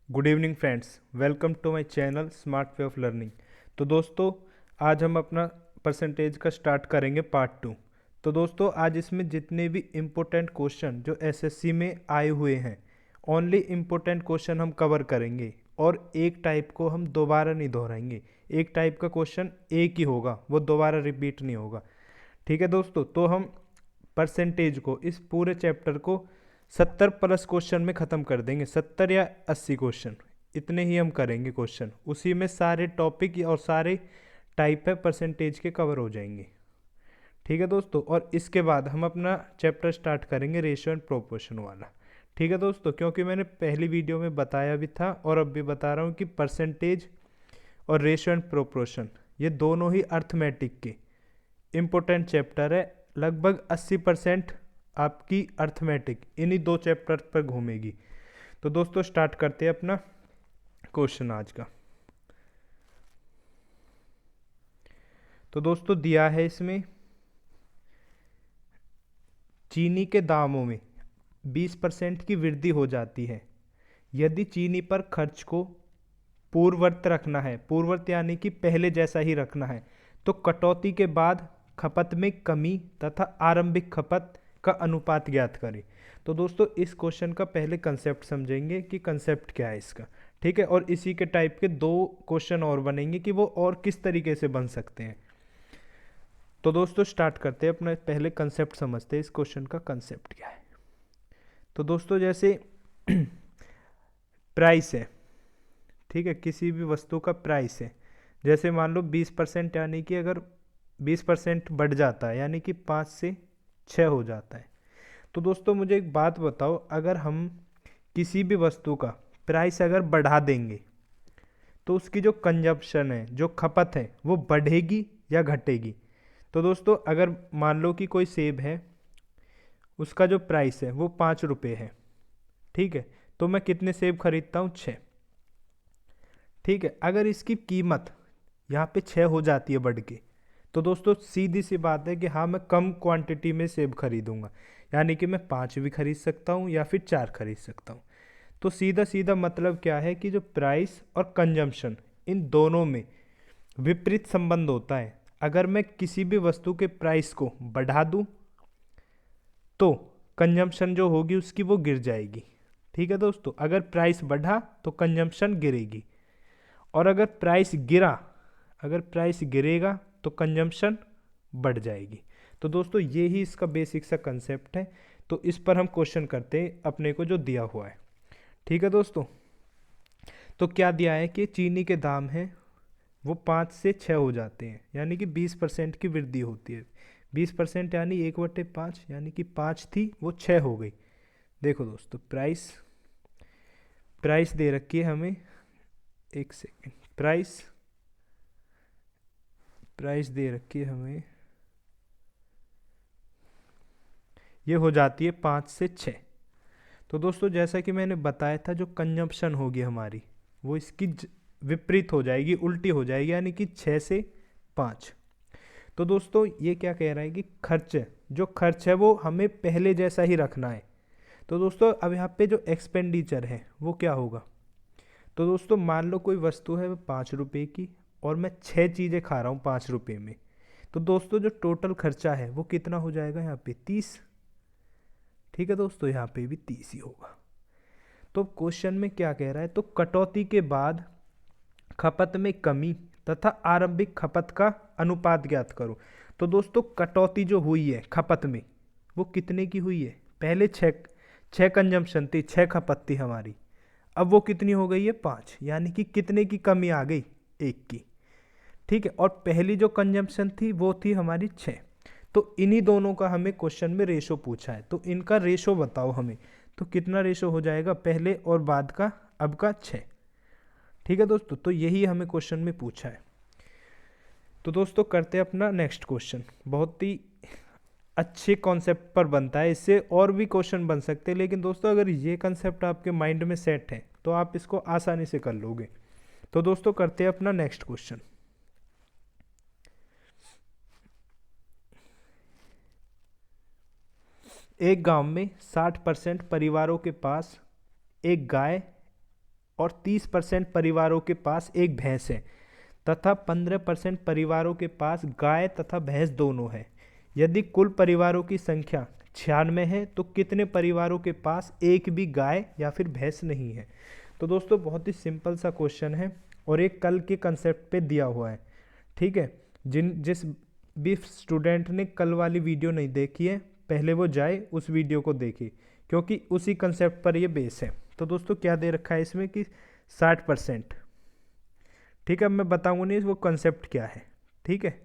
Good evening friends, welcome to my channel smart way of learning. तो दोस्तों, आज हम अपना परसेंटेज का स्टार्ट करेंगे पार्ट 2। तो दोस्तों, आज इसमें जितने भी इम्पोर्टेंट क्वेश्चन जो एसएससी में आए हुए हैं, ओनली इम्पोर्टेंट क्वेश्चन हम कवर करेंगे और एक टाइप को हम दोबारा नहीं दोहराएंगे। एक टाइप का क्वेश्चन एक ही होगा, वो दोबारा रिपीट नहीं होगा। ठीक है दोस्तों, तो हम परसेंटेज को, इस पूरे चैप्टर को 70 प्लस क्वेश्चन में ख़त्म कर देंगे। 70 या 80 क्वेश्चन, इतने ही हम करेंगे क्वेश्चन। उसी में सारे टॉपिक और सारे टाइप है परसेंटेज के कवर हो जाएंगे। ठीक है दोस्तों, और इसके बाद हम अपना चैप्टर स्टार्ट करेंगे रेशियो एंड प्रोपोर्शन वाला। ठीक है दोस्तों, क्योंकि मैंने पहली वीडियो में बताया भी था और अब भी बता रहा हूँ कि परसेंटेज और रेशियो एंड प्रोपोर्शन ये दोनों ही अर्थमेटिक के इम्पोर्टेंट चैप्टर है। लगभग 80% आपकी अर्थमेटिक इन्हीं दो चैप्टर पर घूमेगी। तो दोस्तों, स्टार्ट करते हैं अपना क्वेश्चन आज का। तो दोस्तों, दिया है इसमें चीनी के दामों में 20% की वृद्धि हो जाती है यदि चीनी पर खर्च को पूर्ववत रखना है। पूर्ववत यानी कि पहले जैसा ही रखना है। तो कटौती के बाद खपत में कमी तथा आरंभिक खपत का अनुपात ज्ञात करें। तो दोस्तों, इस क्वेश्चन का पहले कंसेप्ट समझेंगे कि कंसेप्ट क्या है इसका। ठीक है, और इसी के टाइप के दो क्वेश्चन और बनेंगे कि वो और किस तरीके से बन सकते हैं। तो दोस्तों, स्टार्ट करते हैं। अपना पहले कंसेप्ट समझते हैं, इस क्वेश्चन का कंसेप्ट क्या है। तो दोस्तों, जैसे प्राइस है, ठीक है, किसी भी वस्तु का प्राइस है। जैसे मान लो 20%, यानी कि अगर 20% बढ़ जाता है यानी कि 5 से 6 हो जाता है। तो दोस्तों, मुझे एक बात बताओ, अगर हम किसी भी वस्तु का प्राइस अगर बढ़ा देंगे तो उसकी जो कंजप्शन है, जो खपत है, वो बढ़ेगी या घटेगी। तो दोस्तों, अगर मान लो कि कोई सेब है, उसका जो प्राइस है वो 5 रुपये है। ठीक है, तो मैं कितने सेब खरीदता हूँ? 6। ठीक है, अगर इसकी कीमत यहाँ पे 6 हो जाती है बढ़ के, तो दोस्तों सीधी सी बात है कि हाँ, मैं कम क्वांटिटी में सेब खरीदूंगा। यानी कि मैं 5 भी खरीद सकता हूँ या फिर 4 खरीद सकता हूँ। तो सीधा सीधा मतलब क्या है कि जो प्राइस और कंजम्पशन, इन दोनों में विपरीत संबंध होता है। अगर मैं किसी भी वस्तु के प्राइस को बढ़ा दूँ तो कंजम्पशन जो होगी उसकी वो गिर जाएगी। ठीक है दोस्तों, अगर प्राइस बढ़ा तो कंजम्पशन गिरेगी, और अगर प्राइस गिरा, अगर प्राइस गिरेगा तो कंजम्पशन बढ़ जाएगी। तो दोस्तों, ये ही इसका बेसिक सा कंसेप्ट है। तो इस पर हम क्वेश्चन करते हैं अपने को जो दिया हुआ है। ठीक है दोस्तों, तो क्या दिया है कि चीनी के दाम हैं वो 5 से 6 हो जाते हैं, यानी कि 20% की वृद्धि होती है। 20% यानी 1/5, यानी कि 5 थी वो 6 हो गई। देखो दोस्तों, प्राइस प्राइस दे रखी है हमें, एक सेकेंड, प्राइस प्राइस दे रखी है हमें, ये हो जाती है 5 से 6। तो दोस्तों, जैसा कि मैंने बताया था, जो कंजम्पशन होगी हमारी वो इसकी विपरीत हो जाएगी, उल्टी हो जाएगी, यानी कि 6 से 5। तो दोस्तों, ये क्या कह रहा है कि खर्च, जो खर्च है वो हमें पहले जैसा ही रखना है। तो दोस्तों, अब यहाँ पे जो एक्सपेंडिचर है वो क्या होगा। तो दोस्तों, मान लो कोई वस्तु है वो 5 रुपये की और मैं 6 चीज़ें खा रहा हूँ 5 रुपये में। तो दोस्तों, जो टोटल खर्चा है वो कितना हो जाएगा यहाँ पे? 30। ठीक है दोस्तों, यहाँ पे भी 30 ही होगा। तो क्वेश्चन में क्या कह रहा है, तो कटौती के बाद खपत में कमी तथा आरंभिक खपत का अनुपात ज्ञात करो। तो दोस्तों, कटौती जो हुई है खपत में, वो कितने की हुई है? पहले 6 कंजम्पशन थी, 6 खपत थी हमारी, अब वो कितनी हो गई है? 5। यानी कि कितने की कमी आ गई? 1 की। ठीक है, और पहली जो कंजम्पशन थी वो थी हमारी 6। तो इन्हीं दोनों का हमें क्वेश्चन में रेशो पूछा है, तो इनका रेशो बताओ हमें। तो कितना रेशो हो जाएगा पहले और बाद का, अब का 6। ठीक है दोस्तों, तो यही हमें क्वेश्चन में पूछा है। तो दोस्तों, करते हैं अपना नेक्स्ट क्वेश्चन। बहुत ही अच्छे कॉन्सेप्ट पर बनता है, इससे और भी क्वेश्चन बन सकते हैं, लेकिन दोस्तों अगर ये कंसेप्ट आपके माइंड में सेट है तो आप इसको आसानी से कर लोगे। तो दोस्तों, करते हैं अपना नेक्स्ट क्वेश्चन। एक गांव में 60% परिवारों के पास एक गाय और 30% परिवारों के पास एक भैंस है तथा 15% परिवारों के पास गाय तथा भैंस दोनों है। यदि कुल परिवारों की संख्या 96 है तो कितने परिवारों के पास एक भी गाय या फिर भैंस नहीं है। तो दोस्तों बहुत ही सिंपल सा क्वेश्चन है और एक कल के कंसेप्ट पे दिया हुआ है। ठीक है, जिस भी स्टूडेंट ने कल वाली वीडियो नहीं देखी है पहले वो जाए उस वीडियो को देखे, क्योंकि उसी कंसेप्ट पर ये बेस है। तो दोस्तों क्या दे रखा है इसमें कि 60%। ठीक है, अब मैं बताऊंगा नहीं वो कंसेप्ट क्या है। ठीक है,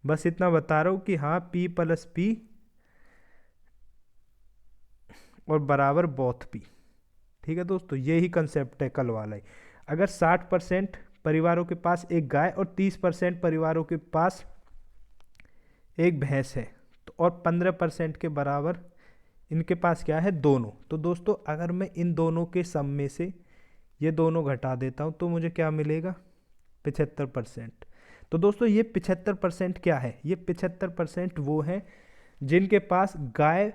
बस इतना बता रहा हूँ कि हाँ P + P और बराबर बोथ P। ठीक है दोस्तों, यही कंसेप्ट है कल वाला ही। अगर 60% परिवारों के पास एक गाय और 30% परिवारों के पास एक भैंस है तो और 15% के बराबर इनके पास क्या है, दोनों। तो दोस्तों अगर मैं इन दोनों के सम में से ये दोनों घटा देता हूँ तो मुझे क्या मिलेगा, 75%। तो दोस्तों ये 75% क्या है, ये 75% वो है जिनके पास गाय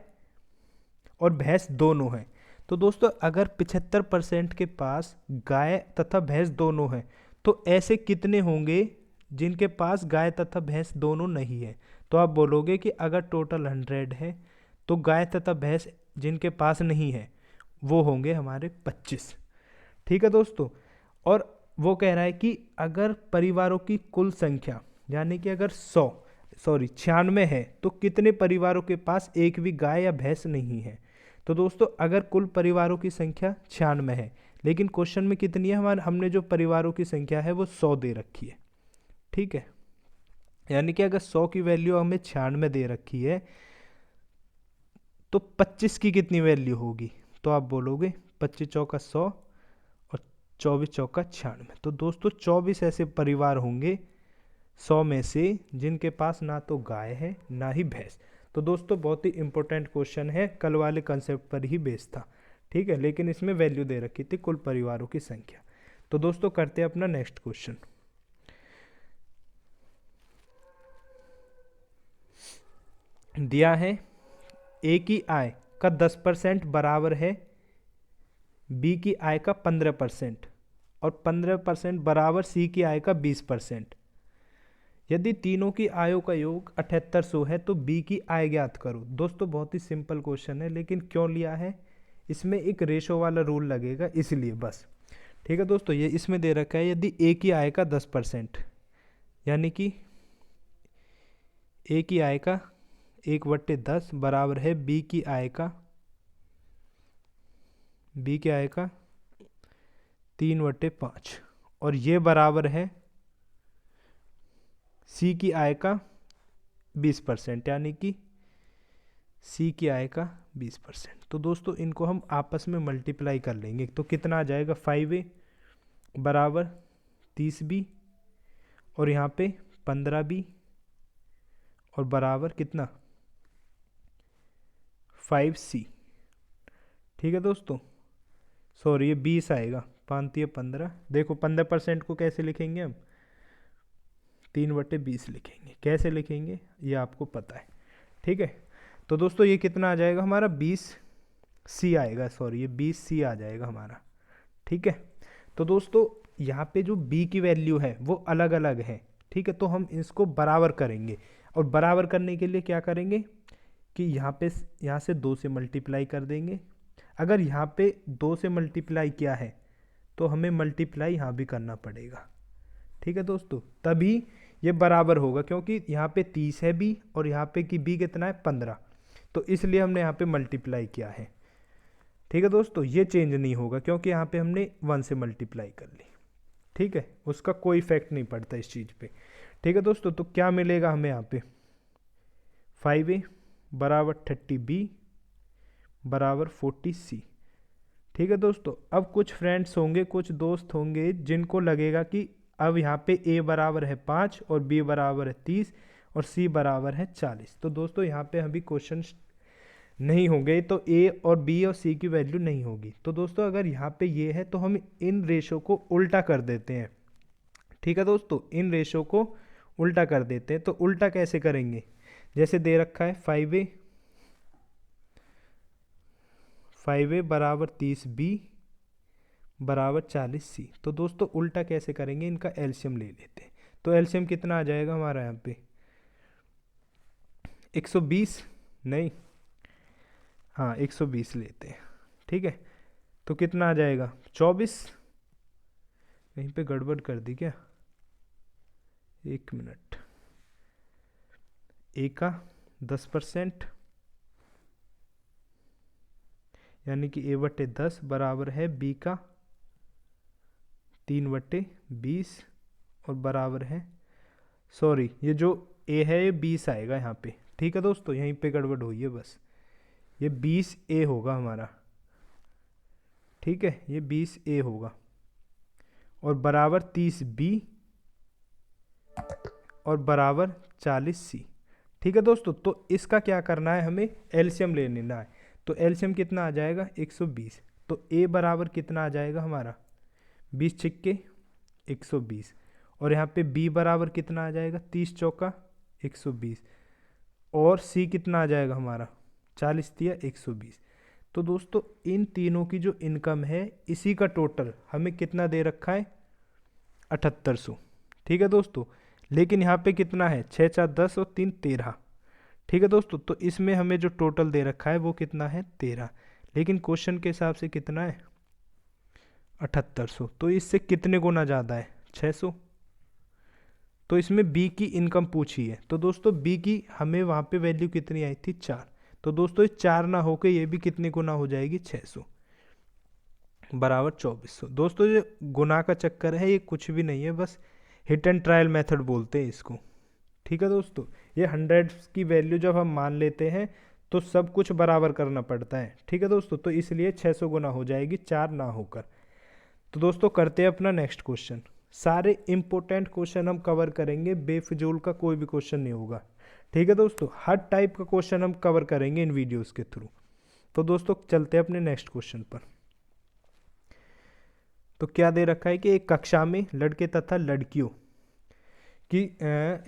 और भैंस दोनों हैं। तो दोस्तों अगर 75% के पास गाय तथा भैंस दोनों हैं तो ऐसे कितने होंगे जिनके पास गाय तथा भैंस दोनों नहीं है। तो आप बोलोगे कि अगर टोटल 100 है तो गाय तथा भैंस जिनके पास नहीं है वो होंगे हमारे 25। ठीक है दोस्तों, और वो कह रहा है कि अगर परिवारों की कुल संख्या यानी कि अगर 96 है तो कितने परिवारों के पास एक भी गाय या भैंस नहीं है। तो दोस्तों अगर कुल परिवारों की संख्या 96 है लेकिन क्वेश्चन में कितनी है, हमारे हमने जो परिवारों की संख्या है वो 100 दे रखी है। ठीक है, यानी कि अगर 100 की वैल्यू हमें 96 दे रखी है तो 25 की कितनी वैल्यू होगी। तो आप बोलोगे 25 चौका 100 और 24 चौका 96। तो दोस्तों 24 ऐसे परिवार होंगे 100 में से जिनके पास ना तो गाय है ना ही भैंस। तो दोस्तों बहुत ही इंपॉर्टेंट क्वेश्चन है, कल वाले कंसेप्ट पर ही बेस्ड था। ठीक है, लेकिन इसमें वैल्यू दे रखी थी कुल परिवारों की संख्या। तो दोस्तों करते हैं अपना नेक्स्ट क्वेश्चन। दिया है ए की आय का 10% बराबर है बी की आय का 15% और 15% बराबर सी की आय का 20%। यदि तीनों की आयों का योग 7800 है तो बी की आय ज्ञात करो। दोस्तों बहुत ही सिंपल क्वेश्चन है, लेकिन क्यों लिया है, इसमें एक रेशो वाला रूल लगेगा इसलिए बस। ठीक है दोस्तों, ये इसमें दे रखा है यदि ए की आय का 10% यानी कि ए की आय का 1/10 बराबर है बी की आय का 3/5 और ये बराबर है सी की आय का 20% यानी कि सी की आय का 20%। तो दोस्तों इनको हम आपस में मल्टीप्लाई कर लेंगे तो कितना आ जाएगा, 5A बराबर 30B और यहाँ पे 15B और बराबर कितना 5C। ठीक है दोस्तों, सॉरी ये 20 आएगा, 5×3 = 15। देखो 15% को कैसे लिखेंगे हम, 3/20 लिखेंगे। कैसे लिखेंगे ये आपको पता है। ठीक है, तो दोस्तों ये कितना आ जाएगा हमारा 20C आएगा, सॉरी ये 20C आ जाएगा हमारा। ठीक है, तो दोस्तों यहाँ पे जो B की वैल्यू है वो अलग अलग है। ठीक है, तो हम इसको बराबर करेंगे और बराबर करने के लिए क्या करेंगे कि यहाँ से 2 से मल्टीप्लाई कर देंगे। अगर यहाँ पे 2 से मल्टीप्लाई किया है तो हमें मल्टीप्लाई यहाँ भी करना पड़ेगा। ठीक है दोस्तों, तभी ये बराबर होगा, क्योंकि यहाँ पे 30 है B और यहाँ पे कि B कितना है 15, तो इसलिए हमने यहाँ पे मल्टीप्लाई किया है। ठीक है दोस्तों, ये चेंज नहीं होगा क्योंकि यहाँ पे हमने 1 से मल्टीप्लाई कर ली। ठीक है, उसका कोई इफेक्ट नहीं पड़ता इस चीज़ पे। ठीक है दोस्तों, तो क्या मिलेगा हमें यहाँ पे 5A बराबर 30B बराबर 40C। ठीक है दोस्तों, अब कुछ फ्रेंड्स होंगे, कुछ दोस्त होंगे जिनको लगेगा कि अब यहाँ पे A बराबर है 5 और B बराबर है 30 और C बराबर है 40। तो दोस्तों यहाँ पे अभी क्वेश्चन नहीं होंगे तो A और B और C की वैल्यू नहीं होगी। तो दोस्तों अगर यहाँ पे ये है तो हम इन रेशो को उल्टा कर देते हैं। ठीक है दोस्तों, इन रेशो को उल्टा कर देते हैं। तो उल्टा कैसे करेंगे, जैसे दे रखा है 5A बराबर 30B बराबर 40C। तो दोस्तों उल्टा कैसे करेंगे, इनका एलसीएम ले लेते हैं। तो एलसीएम कितना आ जाएगा हमारा यहाँ पे 120, नहीं हाँ 120 लेते हैं, ठीक है। तो कितना आ जाएगा 24, कहीं पे गड़बड़ कर दी क्या, 1 मिनट। ए का 10% यानी कि A/10 बराबर है बी का 3/20 और बराबर है, सॉरी ये जो ए है ये 20 आएगा यहाँ पे, ठीक है दोस्तों, यहीं पे गड़बड़ हुई है बस, ये 20A होगा हमारा, ठीक है, ये 20A होगा और बराबर 30B और बराबर 40C, ठीक है दोस्तों। तो इसका क्या करना है, हमें एलसीएम ले लेना है। तो एलसीएम कितना आ जाएगा 120। तो ए बराबर कितना आ जाएगा हमारा 20 छिक्के 120 और यहाँ पे बी बराबर कितना आ जाएगा 30 चौका 120 और सी कितना आ जाएगा हमारा 40 दिया 120। तो दोस्तों इन तीनों की जो इनकम है इसी का टोटल हमें कितना दे रखा है 7800, ठीक है दोस्तों। लेकिन यहाँ पे कितना है 6 4 10 और 3 13, ठीक है दोस्तों। तो इसमें हमें जो टोटल दे रखा है वो कितना है 13, लेकिन क्वेश्चन के हिसाब से कितना है 7800, तो इससे कितने गुना ज़्यादा है 600। तो इसमें बी की इनकम पूछी है, तो दोस्तों बी की हमें वहाँ पे वैल्यू कितनी आई थी 4, तो दोस्तों ये 4 ना होके ये भी कितने गुना हो जाएगी 600 बराबर 2400। दोस्तों ये गुना का चक्कर है, ये कुछ भी नहीं है, बस हिट एंड ट्रायल मेथड बोलते हैं इसको, ठीक है दोस्तों। ये 100 की वैल्यू जब हम मान लेते हैं तो सब कुछ बराबर करना पड़ता है, ठीक है दोस्तों, तो इसलिए 600 गुना हो जाएगी 4 ना होकर। तो दोस्तों करते हैं अपना नेक्स्ट क्वेश्चन। सारे इंपॉर्टेंट क्वेश्चन हम कवर करेंगे, बेफिजूल का कोई भी क्वेश्चन नहीं होगा, ठीक है दोस्तों। हर टाइप का क्वेश्चन हम कवर करेंगे इन वीडियोस के थ्रू। तो दोस्तों चलते हैं अपने नेक्स्ट क्वेश्चन पर। तो क्या दे रखा है कि एक कक्षा में लड़के तथा लड़कियों की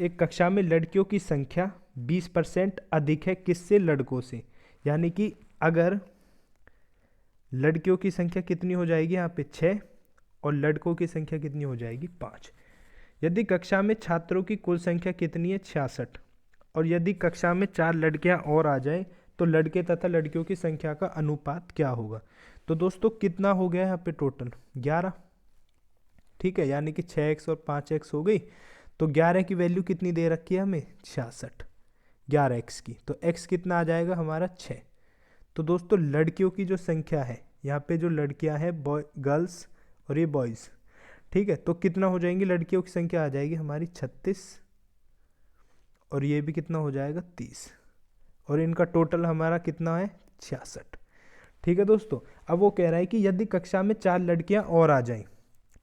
एक कक्षा में लड़कियों की संख्या 20% अधिक है किससे, लड़कों से। यानी कि अगर लड़कियों की संख्या कितनी हो जाएगी यहाँ पे 6 और लड़कों की संख्या कितनी हो जाएगी 5। यदि कक्षा में छात्रों की कुल संख्या कितनी है 66 और यदि कक्षा में 4 लड़कियां और आ जाए तो लड़के तथा लड़कियों की संख्या का अनुपात क्या होगा। तो दोस्तों कितना हो गया यहाँ पे टोटल 11, ठीक है, यानी कि 6x और 5x हो गई। तो 11 की वैल्यू कितनी दे रखी है हमें 66, 11x की, तो x कितना आ जाएगा हमारा 6। तो दोस्तों लड़कियों की जो संख्या है यहाँ पे जो लड़कियां हैं गर्ल्स और ये बॉयज़, ठीक है, तो कितना हो जाएंगी लड़कियों की संख्या आ जाएगी हमारी 36 और ये भी कितना हो जाएगा 30 और इनका टोटल हमारा कितना है 66, ठीक है दोस्तों। अब वो कह रहा है कि यदि कक्षा में 4 लड़कियां और आ जाएं,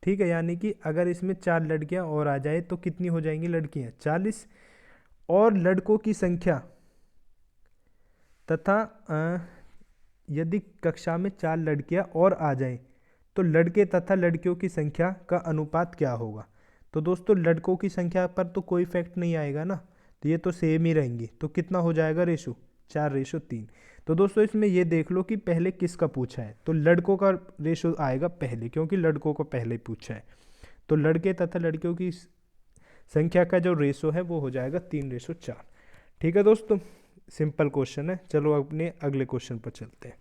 ठीक है, यानी कि अगर इसमें 4 लड़कियां और आ जाए तो कितनी हो जाएंगी लड़कियां 40 और लड़कों की संख्या तथा यदि कक्षा में 4 लड़कियां और आ जाएं तो लड़के तथा लड़कियों की संख्या का अनुपात क्या होगा। तो दोस्तों लड़कों की संख्या पर तो कोई इफेक्ट नहीं आएगा ना, तो ये तो सेम ही रहेंगी, तो कितना हो जाएगा रेशो 4:3। तो दोस्तों इसमें ये देख लो कि पहले किसका पूछा है, तो लड़कों का रेशो आएगा पहले क्योंकि लड़कों को पहले पूछा है। तो लड़के तथा लड़कियों की संख्या का जो रेशो है वो हो जाएगा 3:4, ठीक है दोस्तों। सिंपल क्वेश्चन है, चलो अपने अगले क्वेश्चन पर चलते हैं।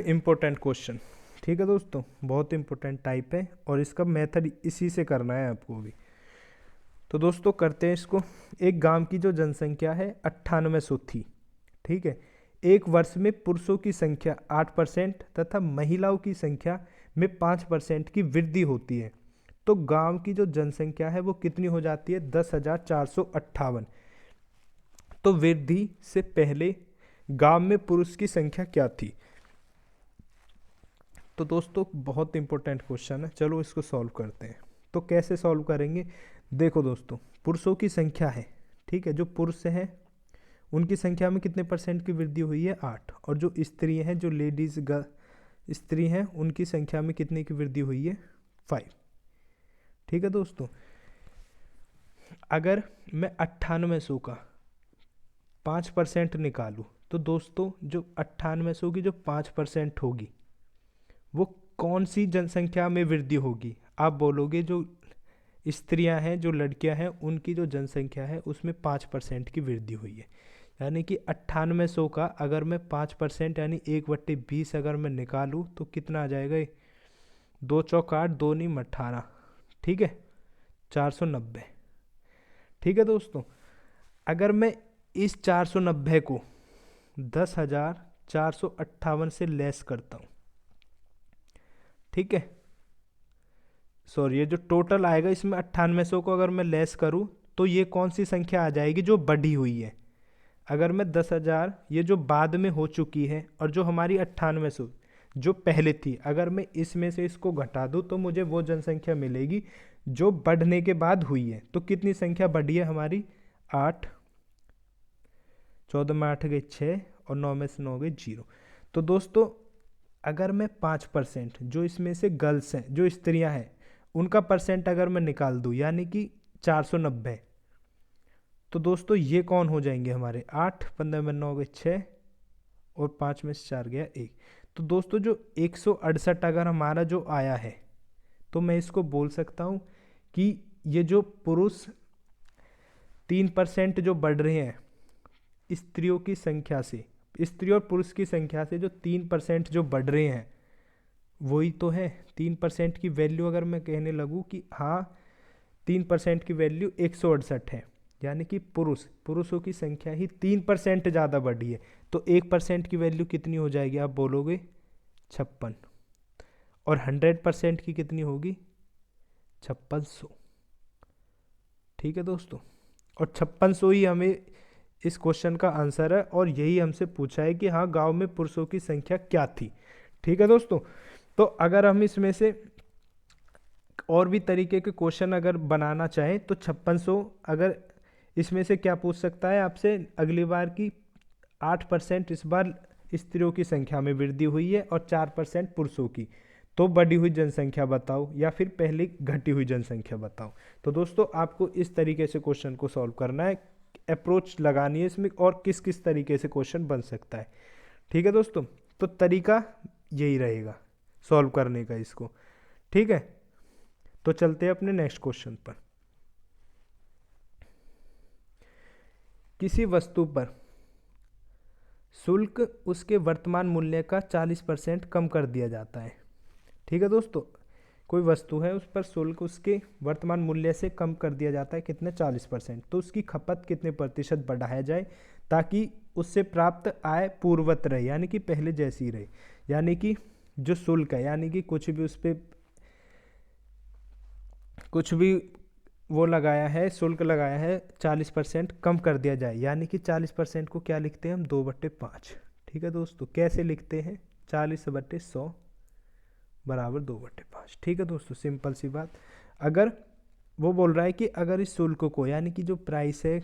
इम्पोर्टेंट क्वेश्चन, ठीक है दोस्तों, बहुत इंपॉर्टेंट टाइप है और इसका मेथड इसी से करना है आपको भी। तो दोस्तों करते हैं इसको। एक गांव की जो जनसंख्या है 9800 थी, ठीक है। एक वर्ष में पुरुषों की संख्या 8% तथा महिलाओं की संख्या में 5% की वृद्धि होती है, तो गांव की जो जनसंख्या है वो कितनी हो जाती है 10,458। तो वृद्धि से पहले गांव में पुरुष की संख्या क्या थी। तो दोस्तों बहुत इंपॉर्टेंट क्वेश्चन है, चलो इसको सॉल्व करते हैं। तो कैसे सॉल्व करेंगे, देखो दोस्तों पुरुषों की संख्या है, ठीक है, जो पुरुष हैं उनकी संख्या में कितने परसेंट की वृद्धि हुई है 8 और जो स्त्री हैं जो लेडीज स्त्री हैं उनकी संख्या में कितने की वृद्धि हुई है 5, ठीक है दोस्तों। अगर मैं 9800 का 5% निकालूं तो दोस्तों जो 9800 की जो 5% होगी वो कौन सी जनसंख्या में वृद्धि होगी? आप बोलोगे जो स्त्रियां हैं, जो लड़कियां हैं, उनकी जो जनसंख्या है उसमें 5% की वृद्धि हुई है। यानी कि 9800 का अगर मैं 5% यानी 1/20 अगर मैं निकालूँ तो कितना आ जाएगा? 2 चौक 8, 2 नीम 18, ठीक है, 490। ठीक है दोस्तों, अगर मैं इस 490 को 10,458 से लेस करता हूँ, ठीक है, सॉरी, ये जो टोटल आएगा इसमें 9800 को अगर मैं लेस करूँ तो ये कौन सी संख्या आ जाएगी जो बढ़ी हुई है? अगर मैं 10,000, ये जो बाद में हो चुकी है, और जो हमारी 9800 जो पहले थी, अगर मैं इसमें से इसको घटा दूँ तो मुझे वो जनसंख्या मिलेगी जो बढ़ने के बाद हुई है। तो कितनी संख्या बढ़ी है हमारी? 8, 14 में 8 गई 6, और 9 में से 9 गई 0। तो दोस्तों अगर मैं 5% जो इसमें से गर्ल्स हैं, जो स्त्रियां हैं, उनका परसेंट अगर मैं निकाल दूं यानी कि 490, तो दोस्तों ये कौन हो जाएंगे हमारे? 8, 15 में 9 गए 6, और 5 में से 4 गया 1। तो दोस्तों जो 168 अगर हमारा जो आया है, तो मैं इसको बोल सकता हूँ कि ये जो पुरुष 3% जो बढ़ रहे हैं स्त्रियों की संख्या से, स्त्री और पुरुष की संख्या से जो 3% जो बढ़ रहे हैं, वही तो है 3% की वैल्यू। अगर मैं कहने लगूँ कि हाँ 3% की वैल्यू 168 है, यानी कि पुरुषों की संख्या ही 3% ज़्यादा बढ़ी है, तो 1% की वैल्यू कितनी हो जाएगी? आप बोलोगे 56, और 100% की कितनी होगी? 5600। ठीक है दोस्तों, और 5600 ही हमें इस क्वेश्चन का आंसर है, और यही हमसे पूछा है कि हाँ गांव में पुरुषों की संख्या क्या थी। ठीक है दोस्तों, तो अगर हम इसमें से और भी तरीके के क्वेश्चन अगर बनाना चाहें तो 5600, अगर इसमें से क्या पूछ सकता है आपसे अगली बार की 8% इस बार स्त्रियों की संख्या में वृद्धि हुई है और 4% पुरुषों की, तो बढ़ी हुई जनसंख्या बताओ, या फिर पहले घटी हुई जनसंख्या बताओ। तो दोस्तों आपको इस तरीके से क्वेश्चन को सॉल्व करना है, अप्रोच लगानी है इसमें, और किस किस तरीके से क्वेश्चन बन सकता है। ठीक है दोस्तों, तो तरीका यही रहेगा सॉल्व करने का इसको। ठीक है, तो चलते हैं अपने नेक्स्ट क्वेश्चन पर। किसी वस्तु पर शुल्क उसके वर्तमान मूल्य का 40% कम कर दिया जाता है। ठीक है दोस्तों, कोई वस्तु है उस पर शुल्क उसके वर्तमान मूल्य से कम कर दिया जाता है, कितने? 40%। तो उसकी खपत कितने प्रतिशत बढ़ाया जाए ताकि उससे प्राप्त आय पूर्ववत रहे, यानी कि पहले जैसी रहे। यानी कि जो शुल्क है, यानी कि कुछ भी उस पर कुछ भी वो लगाया है, शुल्क लगाया है, 40% कम कर दिया जाए। यानी कि 40% को क्या लिखते हैं हम? 2/5। ठीक है दोस्तों, कैसे लिखते हैं? 40/100 बराबर 2/5। ठीक है दोस्तों, सिंपल सी बात। अगर वो बोल रहा है कि अगर इस शुल्क को, यानी कि जो प्राइस है,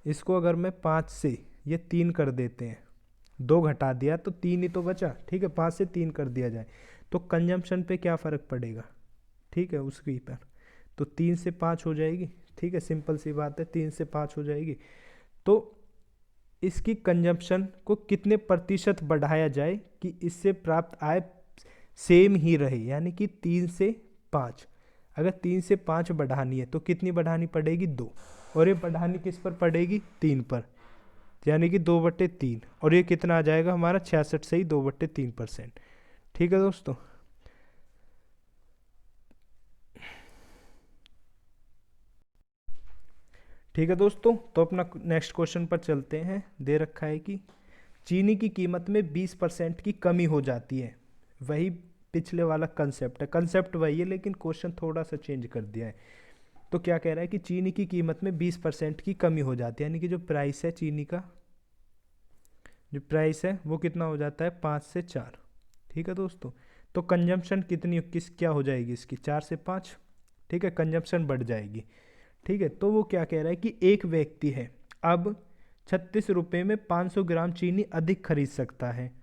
इसको अगर मैं 5 से ये 3 कर देते हैं, 2 घटा दिया तो 3 ही तो बचा। ठीक है, 5 से 3 कर दिया जाए तो कंजम्पशन पे क्या फ़र्क पड़ेगा? ठीक है, उसकी पर तो 3 से 5 हो जाएगी। ठीक है, सिंपल सी बात है, 3 से 5 हो जाएगी। तो इसकी कंजम्पशन को कितने प्रतिशत बढ़ाया जाए कि इससे प्राप्त आय सेम ही रहे, यानी कि 3 से 5। अगर 3 से 5 बढ़ानी है तो कितनी बढ़ानी पड़ेगी? 2, और ये बढ़ानी किस पर पड़ेगी? 3 पर, यानी कि 2/3, और ये कितना आ जाएगा हमारा? 66 से ही 2/3%। ठीक है दोस्तों, ठीक है दोस्तों, तो अपना नेक्स्ट क्वेश्चन पर चलते हैं। दे रखा है कि चीनी की कीमत में 20% की कमी हो जाती है। वही पिछले वाला कंसेप्ट है, कंसेप्ट वही है लेकिन क्वेश्चन थोड़ा सा चेंज कर दिया है। तो क्या कह रहा है कि चीनी की कीमत में 20% की कमी हो जाती है, यानी कि जो प्राइस है चीनी का, जो प्राइस है वो कितना हो जाता है? 5 से 4। ठीक है दोस्तों, तो कंजम्पशन कितनी क्या हो जाएगी इसकी? 4 से 5। ठीक है, कंजम्पशन बढ़ जाएगी। ठीक है, तो वो क्या कह रहा है कि एक व्यक्ति है अब 36 रुपये में 500 ग्राम चीनी अधिक खरीद सकता है,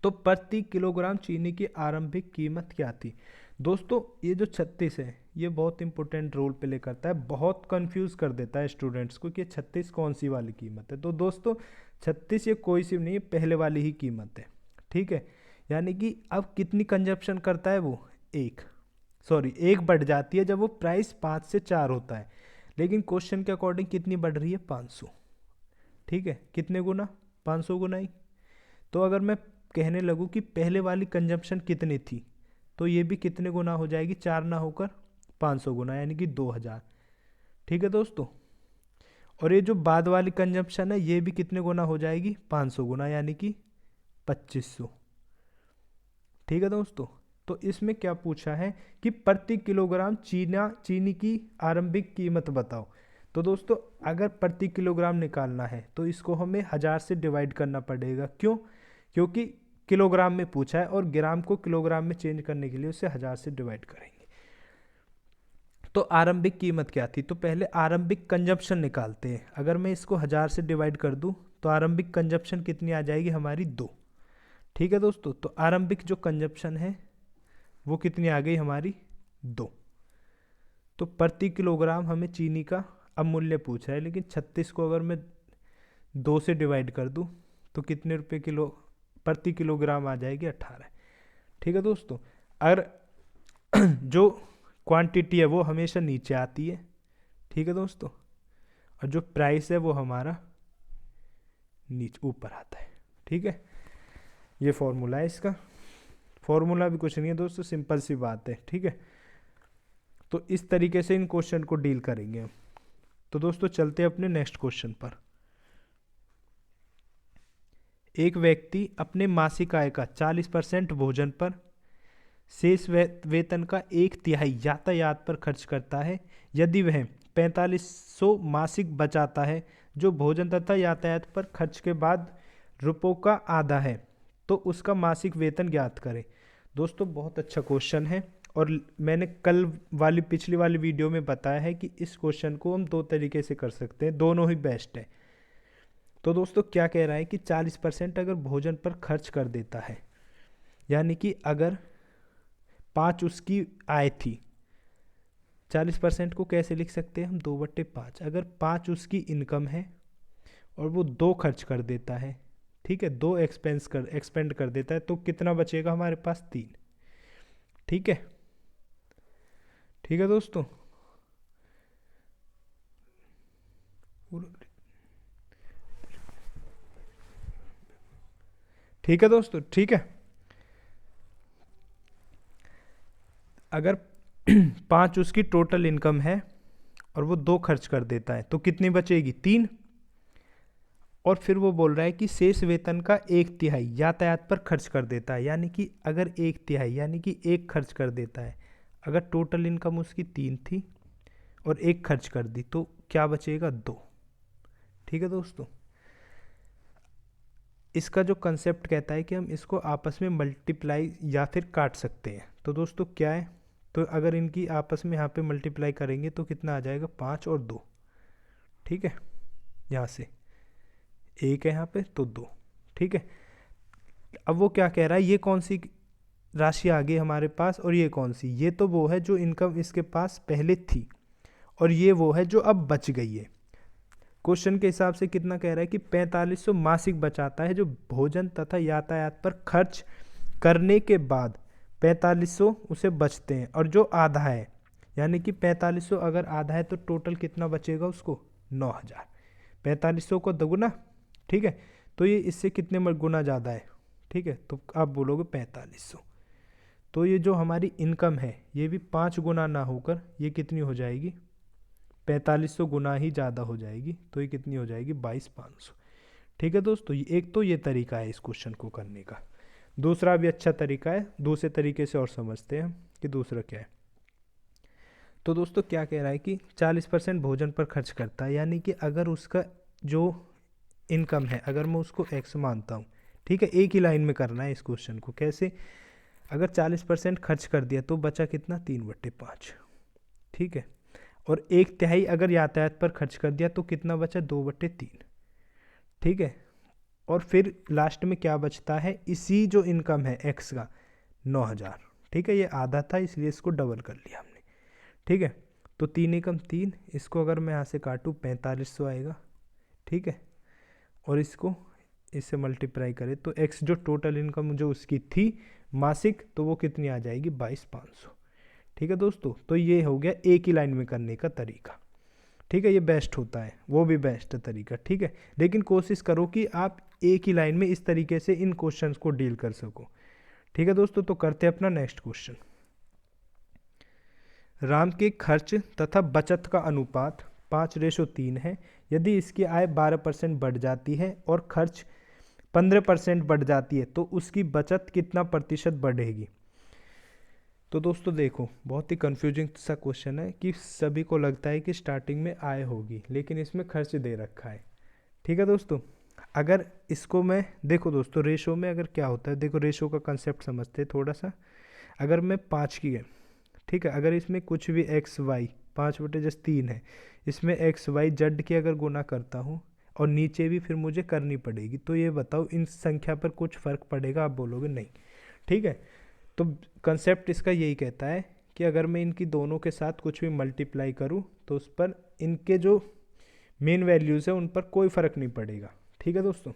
तो प्रति किलोग्राम चीनी की आरंभिक कीमत क्या थी? दोस्तों ये जो 36 है ये बहुत इंपॉर्टेंट रोल प्ले करता है, बहुत कंफ्यूज कर देता है स्टूडेंट्स को कि 36 कौन सी वाली कीमत है। तो दोस्तों 36 ये कोई सी नहीं है, पहले वाली ही कीमत है। ठीक है, यानी कि अब कितनी कंजप्शन करता है वो, एक बढ़ जाती है जब वो प्राइस 5 से 4 होता है, लेकिन क्वेश्चन के अकॉर्डिंग कितनी बढ़ रही है, 500। ठीक है, कितने गुना, 500 गुना ही। तो अगर मैं कहने लगूँ कि पहले वाली कंजप्शन कितनी थी, तो ये भी कितने गुना हो जाएगी, 4 ना होकर 500 गुना, यानी कि 2000। ठीक है दोस्तों, और ये जो बाद वाली कंजप्शन है ये भी कितने गुना हो जाएगी, 500 गुना, यानी कि 2500। ठीक है दोस्तों, तो इसमें क्या पूछा है कि प्रति किलोग्राम चीनी की आरंभिक कीमत बताओ। तो दोस्तों अगर प्रति किलोग्राम निकालना है तो इसको हमें 1000 से डिवाइड करना पड़ेगा। क्यों, क्योंकि किलोग्राम में पूछा है और ग्राम को किलोग्राम में चेंज करने के लिए उसे 1000 से डिवाइड करेंगे। तो आरंभिक कीमत क्या थी, तो पहले आरंभिक कंजप्शन निकालते हैं। अगर मैं इसको 1000 से डिवाइड कर दूं तो आरंभिक कंजप्शन कितनी आ जाएगी हमारी, 2। ठीक है दोस्तों, तो आरंभिक जो कंजप्शन है वो कितनी आ गई हमारी, 2। तो प्रति किलोग्राम हमें चीनी का अब मूल्य पूछा है, लेकिन 36 को अगर मैं 2 से डिवाइड कर दूं तो कितने रुपए किलो प्रति किलोग्राम आ जाएगी, 18। ठीक है दोस्तों, अगर जो क्वांटिटी है वो हमेशा नीचे आती है। ठीक है दोस्तों, और जो प्राइस है वो हमारा नीचे ऊपर आता है। ठीक है, ये फॉर्मूला है इसका। फॉर्मूला भी कुछ नहीं है दोस्तों, सिंपल सी बात है। ठीक है, तो इस तरीके से इन क्वेश्चन को डील करेंगे हम। तो दोस्तों चलते हैं अपने नेक्स्ट क्वेश्चन पर। एक व्यक्ति अपने मासिक आय का 40% भोजन पर, शेष वेतन का 1/3 यातायात पर खर्च करता है। यदि वह 4500 मासिक बचाता है, जो भोजन तथा यातायात पर खर्च के बाद रुपयों का आधा है, तो उसका मासिक वेतन ज्ञात करें। दोस्तों बहुत अच्छा क्वेश्चन है, और मैंने पिछली वाली वीडियो में बताया है कि इस क्वेश्चन को हम 2 तरीके से कर सकते हैं, दोनों ही बेस्ट है। तो दोस्तों क्या कह रहा है कि 40% अगर भोजन पर खर्च कर देता है, यानी कि अगर 5 उसकी आय थी, 40% को कैसे लिख सकते हैं हम, 2/5। अगर 5 उसकी इनकम है और वो 2 खर्च कर देता है, ठीक है, 2 एक्सपेंड कर देता है, तो कितना बचेगा हमारे पास, 3। ठीक है, ठीक है दोस्तों, ठीक है दोस्तों, ठीक है। अगर 5 उसकी टोटल इनकम है और वो 2 खर्च कर देता है, तो कितनी बचेगी, 3। और फिर वो बोल रहा है कि शेष वेतन का 1/3 यातायात पर खर्च कर देता है, यानी कि अगर 1/3 यानी कि 1 खर्च कर देता है, अगर टोटल इनकम उसकी 3 थी और 1 खर्च कर दी, तो क्या बचेगा, 2। ठीक है दोस्तों, इसका जो कंसेप्ट कहता है कि हम इसको आपस में मल्टीप्लाई या फिर काट सकते हैं। तो दोस्तों क्या है, तो अगर इनकी आपस में यहाँ पे मल्टीप्लाई करेंगे तो कितना आ जाएगा, 5 और 2। ठीक है, यहाँ से 1 है यहाँ पे तो 2। ठीक है, अब वो क्या कह रहा है, ये कौन सी राशि आ गई हमारे पास और ये कौन सी, ये तो वो है जो इनकम इसके पास पहले थी, और ये वो है जो अब बच गई है। क्वेश्चन के हिसाब से कितना कह रहा है कि 4500 मासिक बचाता है, जो भोजन तथा यातायात पर खर्च करने के बाद 4500 उसे बचते हैं, और जो आधा है, यानी कि 4500 अगर आधा है तो टोटल कितना बचेगा उसको, 9000। 4500 को दोगुना, ठीक है, तो ये इससे कितने गुना ज़्यादा है। ठीक है, तो आप बोलोगे 4500। तो ये जो हमारी इनकम है ये भी 5 गुना ना होकर ये कितनी हो जाएगी, 4500 गुना ही ज़्यादा हो जाएगी। तो ये कितनी हो जाएगी, 22500। ठीक है दोस्तों, एक तो ये तरीका है इस क्वेश्चन को करने का। दूसरा भी अच्छा तरीका है, दूसरे तरीके से और समझते हैं कि दूसरा क्या है। तो दोस्तों क्या कह रहा है कि 40% भोजन पर खर्च करता है, यानी कि अगर उसका जो इनकम है, अगर मैं उसको x मानता हूँ, ठीक है, एक ही लाइन में करना है इस क्वेश्चन को। कैसे, अगर 40% खर्च कर दिया तो बचा कितना, 3/5। ठीक है, और 1/3 अगर यातायात पर खर्च कर दिया तो कितना बचा, 2/3। ठीक है, और फिर लास्ट में क्या बचता है, इसी जो इनकम है x का, 9000। ठीक है, ये आधा था इसलिए इसको डबल कर लिया हमने। ठीक है, तो 3 एकम 3, इसको अगर मैं यहाँ से काटूँ 4500 आएगा। ठीक है, और इसको इससे मल्टीप्लाई करें तो एक्स जो टोटल इनकम जो उसकी थी मासिक, तो वो कितनी आ जाएगी 22,500। ठीक है दोस्तों, तो ये हो गया एक ही लाइन में करने का तरीका। ठीक है, ये बेस्ट होता है, वो भी बेस्ट तरीका। ठीक है, लेकिन कोशिश करो कि आप एक ही लाइन में इस तरीके से इन क्वेश्चंस को डील कर सको। ठीक है दोस्तों, तो करते हैं अपना नेक्स्ट क्वेश्चन। राम के खर्च तथा बचत का अनुपात 5:3 है। यदि इसकी आय 12% बढ़ जाती है और खर्च 15% बढ़ जाती है तो उसकी बचत कितना प्रतिशत बढ़ेगी। तो दोस्तों देखो, बहुत ही कंफ्यूजिंग सा क्वेश्चन है कि सभी को लगता है कि स्टार्टिंग में आय होगी, लेकिन इसमें खर्च दे रखा है। ठीक है दोस्तों, अगर इसको मैं देखो दोस्तों, रेशो में अगर क्या होता है, देखो रेशो का कंसेप्ट समझते हैं थोड़ा सा। अगर मैं 5 की है, ठीक है, अगर इसमें कुछ भी एक्स वाई 5/3 है, इसमें एक्स वाई जेड की अगर गुना करता हूँ और नीचे भी फिर मुझे करनी पड़ेगी, तो ये बताओ इन संख्या पर कुछ फ़र्क पड़ेगा? आप बोलोगे नहीं। ठीक है, तो कंसेप्ट इसका यही कहता है कि अगर मैं इनकी दोनों के साथ कुछ भी मल्टीप्लाई करूँ तो उस पर इनके जो मेन वैल्यूज़ है उन पर कोई फ़र्क नहीं पड़ेगा। ठीक है दोस्तों,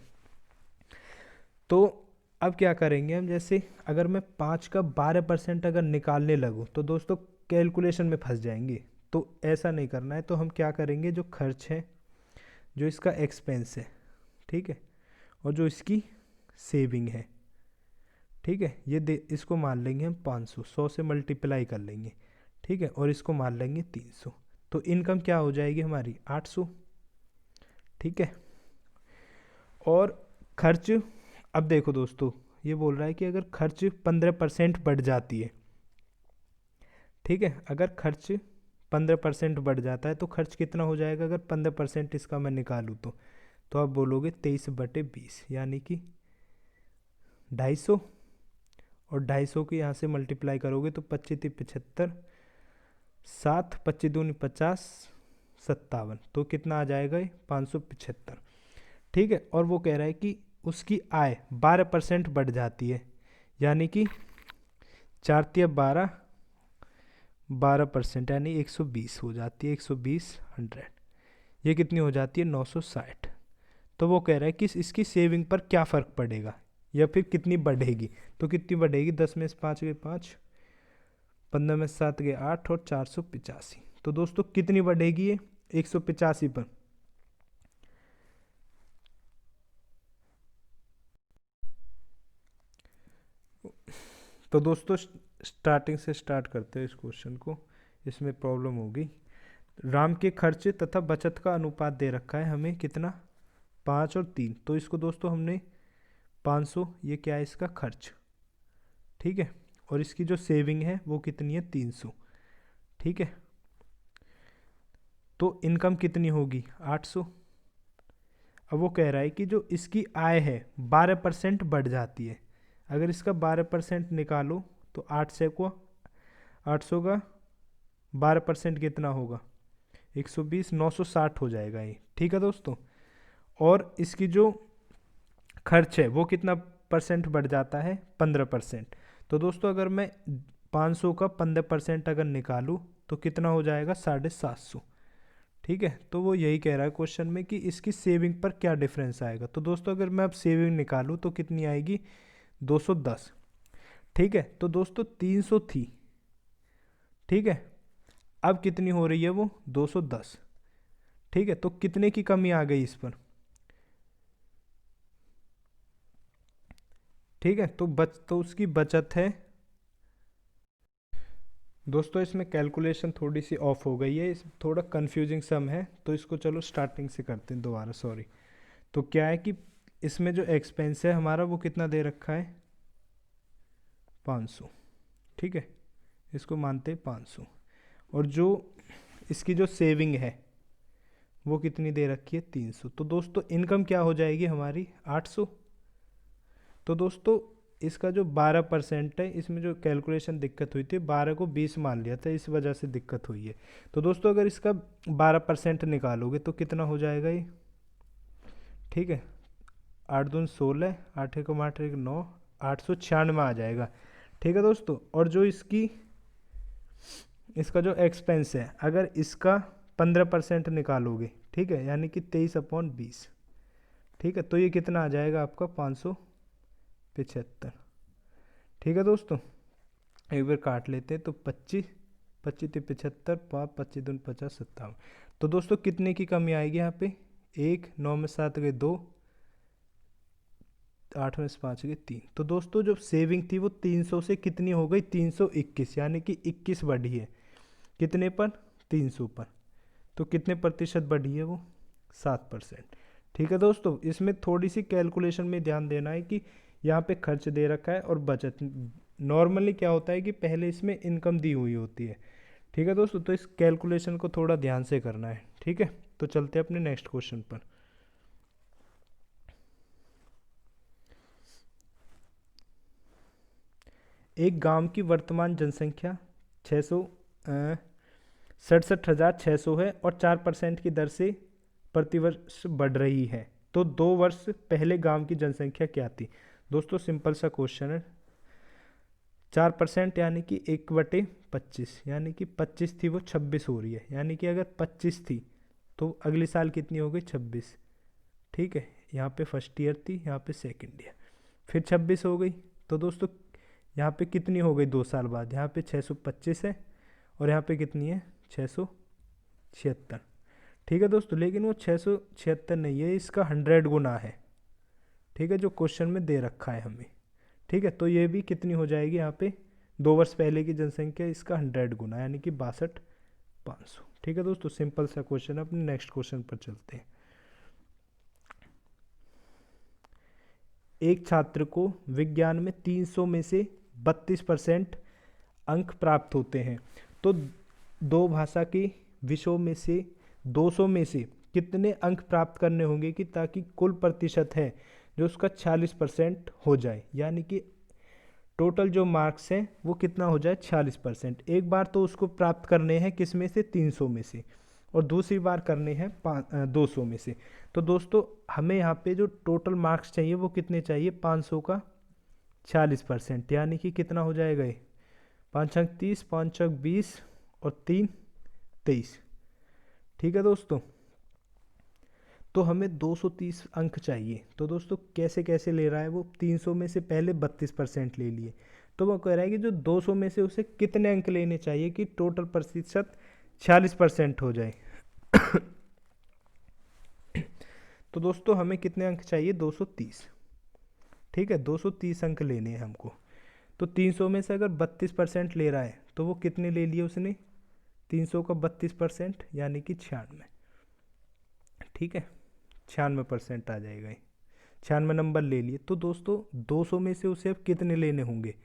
तो अब क्या करेंगे हम, जैसे अगर मैं 5 का 12% अगर निकालने लगूँ तो दोस्तों कैलकुलेशन में फंस जाएंगे, तो ऐसा नहीं करना है। तो हम क्या करेंगे, जो खर्च है, जो इसका एक्सपेंस है, ठीक है, और जो इसकी सेविंग है, ठीक है, ये इसको मान लेंगे हम 500, 100 से मल्टीप्लाई कर लेंगे। ठीक है, और इसको मान लेंगे 300, तो इनकम क्या हो जाएगी हमारी 800। ठीक है, और खर्च, अब देखो दोस्तों, ये बोल रहा है कि अगर खर्च 15% बढ़ जाती है, ठीक है, अगर खर्च 15% बढ़ जाता है तो खर्च कितना हो जाएगा अगर 15% इसका मैं निकालूँ तो आप बोलोगे 23/20, यानी कि 250, और 250 को यहाँ से मल्टीप्लाई करोगे तो 25×3 = 75, 7 25×2 = 50, 57, तो कितना आ जाएगा ये 575। ठीक है, और वो कह रहा है कि उसकी आय 12% बढ़ जाती है, यानी कि 4×12 12% यानी 120 हो जाती है, 120 100, ये कितनी हो जाती है 960। तो वो कह रहा है कि इसकी सेविंग पर क्या फ़र्क पड़ेगा या फिर कितनी बढ़ेगी। तो कितनी बढ़ेगी, 10 में से 5 गए 5, 15 में से 7 गए 8 और 485। तो दोस्तों कितनी बढ़ेगी ये 185 पर। तो दोस्तों स्टार्टिंग से स्टार्ट करते हैं इस क्वेश्चन को, इसमें प्रॉब्लम होगी। राम के खर्च तथा बचत का अनुपात दे रखा है हमें कितना, 5 और 3। तो इसको दोस्तों हमने 500, ये क्या है इसका खर्च, ठीक है, और इसकी जो सेविंग है वो कितनी है 300। ठीक है, तो इनकम कितनी होगी 800। अब वो कह रहा है कि जो इसकी आय है 12% बढ़ जाती है, अगर इसका 12% निकालो तो 800 का 12% कितना होगा 120, 960 हो जाएगा ये। ठीक है दोस्तों, और इसकी जो खर्च है वो कितना परसेंट बढ़ जाता है 15%। तो दोस्तों अगर मैं 500 का 15% अगर निकालूँ तो कितना हो जाएगा 750। ठीक है, तो वो यही कह रहा है क्वेश्चन में कि इसकी सेविंग पर क्या डिफरेंस आएगा। तो दोस्तों अगर मैं अब सेविंग निकालूँ तो कितनी आएगी 210। ठीक है, तो दोस्तों 300 थी, ठीक है, अब कितनी हो रही है वो 210। ठीक है, तो कितने की कमी आ गई इस पर। ठीक है, तो उसकी बचत है। दोस्तों इसमें कैलकुलेशन थोड़ी सी ऑफ हो गई है, इस थोड़ा कंफ्यूजिंग सम है, तो इसको चलो स्टार्टिंग से करते हैं दोबारा, सॉरी। तो क्या है कि इसमें जो एक्सपेंस है हमारा वो कितना दे रखा है 500। ठीक है, इसको मानते हैं 500, और जो इसकी जो सेविंग है वो कितनी दे रखी है 300। तो दोस्तों इनकम क्या हो जाएगी हमारी 800। तो दोस्तों इसका जो 12% है, इसमें जो कैलकुलेशन दिक्कत हुई थी 12 को 20 मान लिया था, इस वजह से दिक्कत हुई है। तो दोस्तों अगर इसका 12% निकालोगे तो कितना हो जाएगा ये। ठीक है, 8 दूनी 16, 8 एकम 8 एक 9, 896 आ जाएगा। ठीक है दोस्तों, और जो इसका जो एक्सपेंस है अगर इसका 15% निकालोगे, ठीक है, यानी कि 23/20, ठीक है, तो ये कितना आ जाएगा आपका 575। ठीक है दोस्तों, एक बार काट लेते हैं तो 25 25 3 75, 5 25 दून 50 57। तो दोस्तों कितने की कमी आएगी यहाँ पे, 1 9 में 7 गए 2, 8 में से 5 गए 3। तो दोस्तों जो सेविंग थी वो 300 से कितनी हो गई, 321, यानी कि 21 बढ़ी है। कितने पर, 300 पर। तो कितने प्रतिशत बढ़ी है वो, 7%। ठीक है दोस्तों, इसमें थोड़ी सी कैलकुलेशन में ध्यान देना है कि यहाँ पे खर्च दे रखा है और बचत। नॉर्मली क्या होता है कि पहले इसमें इनकम दी हुई होती है। ठीक है दोस्तों, तो इस कैलकुलेशन को थोड़ा ध्यान से करना है। ठीक है, तो चलते हैं अपने नेक्स्ट क्वेश्चन पर। एक गांव की वर्तमान जनसंख्या 67,600 है और 4% की दर से प्रतिवर्ष बढ़ रही है। तो 2 वर्ष पहले गांव की जनसंख्या क्या थी। दोस्तों सिंपल सा क्वेश्चन है। 4% यानी कि 1/25, यानी कि 25 थी वो 26 हो रही है। यानी कि अगर 25 थी तो अगले साल कितनी हो गई, 26। ठीक है, यहाँ पे फर्स्ट ईयर थी, यहाँ पे सेकंड ईयर, फिर 26 हो गई। तो दोस्तों यहाँ पे कितनी हो गई 2 साल बाद, यहाँ पे 625 है और यहाँ पे कितनी है, 676। ठीक है दोस्तों, लेकिन वो 676 नहीं है, इसका 100 गुना है। ठीक है, जो क्वेश्चन में दे रखा है हमें। ठीक है, तो ये भी कितनी हो जाएगी यहाँ पे, 2 वर्ष पहले की जनसंख्या इसका 100 गुना, यानी कि 62,500। ठीक है दोस्तों, सिंपल सा क्वेश्चन है। अपने नेक्स्ट क्वेश्चन पर चलते हैं। एक छात्र को विज्ञान में 300 में से 32% अंक प्राप्त होते हैं। तो 2 भाषा के विषयों में से 200 में से कितने अंक प्राप्त करने होंगे कि ताकि कुल प्रतिशत है जो उसका 46% हो जाए, यानी कि टोटल जो मार्क्स हैं वो कितना हो जाए, 46%। एक बार तो उसको प्राप्त करने हैं किस में से, 300 में से, और दूसरी बार करने हैं 200 में से। तो दोस्तों हमें यहाँ पे जो टोटल मार्क्स चाहिए वो कितने चाहिए, 500 का 40%, यानी कि कितना हो जाएगा ये, 5 अंक 30, 5 अंक 20 और 3 23। ठीक है दोस्तों, तो हमें 230 अंक चाहिए। तो दोस्तों कैसे कैसे ले रहा है वो, 300 में से पहले 32% ले लिए, तो वो कह रहा है कि जो 200 में से उसे कितने अंक लेने चाहिए कि टोटल प्रतिशत 46% हो जाए। तो दोस्तों हमें कितने अंक चाहिए, 230। ठीक है, 230 अंक लेने हैं हमको। तो 300 में से अगर 32% ले रहा है तो वो कितने ले लिए उसने, 300 का 32%, यानी कि 96। ठीक है, 96% आ जाएगा ये, 96 नंबर ले लिए। तो दोस्तों 200 में से उसे अब कितने लेने होंगे,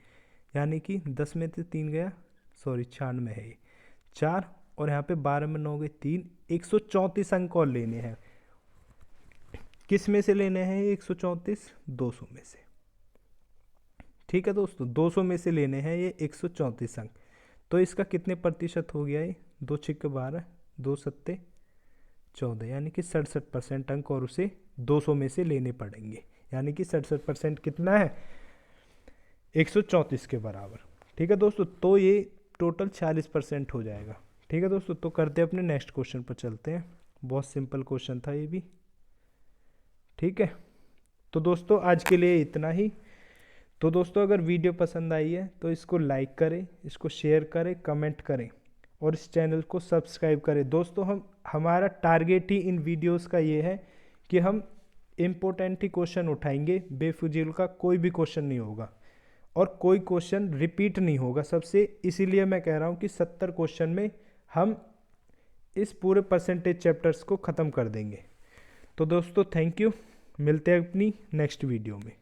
यानी कि 10 में से 3 गया, सॉरी 96 है ये, 4, और यहाँ पे 12 में 9 गए 3, 134 अंक और लेने हैं। किस में से लेने हैं ये 134, 200 में से। ठीक है दोस्तों, 200 में से लेने हैं ये 134 अंक। तो इसका कितने प्रतिशत हो गया ये, 2 छिक्के 12, 2 सत्ते 14, यानी कि 67% अंक और उसे 200 में से लेने पड़ेंगे। यानी कि 67% कितना है, 134 के बराबर। ठीक है दोस्तों, तो ये टोटल 40% हो जाएगा। ठीक है दोस्तों, तो करते हैं अपने नेक्स्ट क्वेश्चन पर चलते हैं। बहुत सिंपल क्वेश्चन था ये भी। ठीक है, तो दोस्तों आज के लिए इतना ही। तो दोस्तों अगर वीडियो पसंद आई है तो इसको लाइक करें, इसको शेयर करें, कमेंट करें और इस चैनल को सब्सक्राइब करें। दोस्तों हमारा टारगेट ही इन वीडियोस का ये है कि हम इम्पोर्टेंट ही क्वेश्चन उठाएंगे, बेफिजूल का कोई भी क्वेश्चन नहीं होगा और कोई क्वेश्चन रिपीट नहीं होगा सबसे। इसीलिए मैं कह रहा हूँ कि 70 क्वेश्चन में हम इस पूरे परसेंटेज चैप्टर्स को ख़त्म कर देंगे। तो दोस्तों थैंक यू, मिलते हैं अपनी नेक्स्ट वीडियो में।